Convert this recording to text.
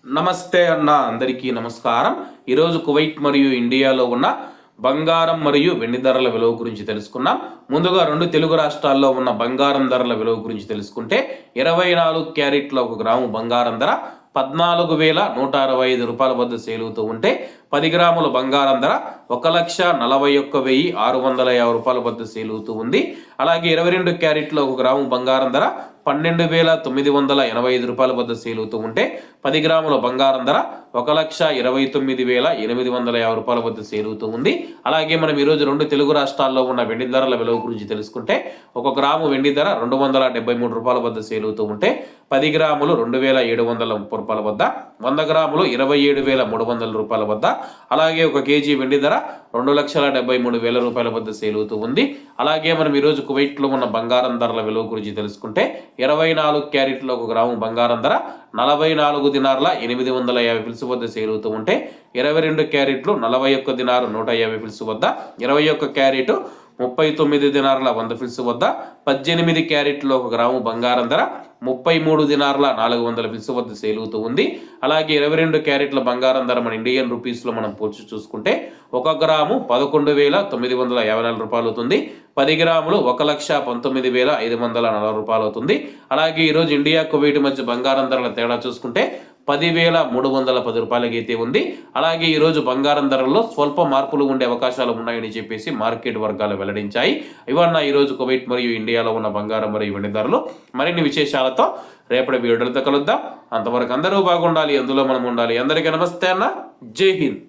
నమస్తే అన్న, అందరికీ నమస్కారం. ఈరోజు కువైట్ మరియు ఇండియాలో ఉన్న బంగారం మరియు వెండి ధరల విలువ గురించి తెలుసుకున్నాం. ముందుగా రెండు తెలుగు రాష్ట్రాల్లో ఉన్న బంగారం ధరల విలువ గురించి తెలుసుకుంటే 24 క్యారెట్ల 1 గ్రాము బంగారం ధర 14,165 రూపాయల వద్ద సేల్ అవుతూ ఉంటే 10 గ్రాముల బంగారం ధర 1,41,650 రూపాయల వద్ద సేల్ అవుతూ ఉంది. అలాగే 22 క్యారెట్ల 1 గ్రాము బంగారం ధర 12,985 రూపాయల వద్ద సేల్ అవుతూ ఉంటే 10 గ్రాముల బంగారం ధర 1,29,850 రూపాయల వద్ద సేల్ అవుతూ ఉంది. అలాగే మనం ఈరోజు రెండు తెలుగు రాష్ట్రాల్లో ఉన్న వెండి ధరల విలువ గురించి తెలుసుకుంటే 1 గ్రాము వెండి ధర 273 రూపాయల వద్ద సేల్ అవుతూ ఉంటే 10 గ్రాములు 2,730 రూపాయల వద్ద, 100 గ్రాములు 27,300 రూపాయల వద్ద, అలాగే 1 కేజీ వెండి ధర 2,73,000 రూపాయల వద్ద సేల్ అవుతూ ఉంది. అలాగే మనం ఈరోజు కువైట్లో ఉన్న బంగారం ధరల విలువ గురించి తెలుసుకుంటే 24 క్యారెట్ల 1 గ్రాము బంగారం ధర 44 దినార్ల 850 ఫిల్స్ వద్ద సేల్ అవుతూ ఉంటే 22 క్యారెట్లు 41 దినారు 150 ఫిల్స్ వద్ద, 21 క్యారెట్ 39 దినార్ల 100 ఫిల్స్ వద్ద, 18 క్యారెట్ల 1 గ్రాము బంగారం ధర 33 దినార్ల 400 ఫిల్స్ వద్ద సేల్ అవుతూ ఉంది. అలాగే 22 క్యారెట్ల బంగారం ధర మన ఇండియన్ రూపీస్లో మనం పోల్చి చూసుకుంటే 1 గ్రాము 11,954 రూపాయలు అవుతుంది. 10 గ్రాములు 1,19,540 రూపాయలు అవుతుంది. అలాగే ఈరోజు ఇండియా కువైట్ మధ్య బంగారం ధరల తేడా చూసుకుంటే 10,310 రూపాయలకి అయితే ఉంది. అలాగే ఈరోజు బంగారం ధరల్లో స్వల్ప మార్పులు ఉండే అవకాశాలు ఉన్నాయని చెప్పేసి మార్కెట్ వర్గాలు వెల్లడించాయి. ఇవన్న ఈరోజు కువైట్ మరియు ఇండియాలో ఉన్న బంగారం మరియు వెండి ధరలు. మరిన్ని విశేషాలతో రేపటి వీడియోలతో కలుద్దాం. అంతవరకు అందరూ బాగుండాలి, అందులో మనం ఉండాలి. అందరికీ నమస్తే అన్న, జై హింద్.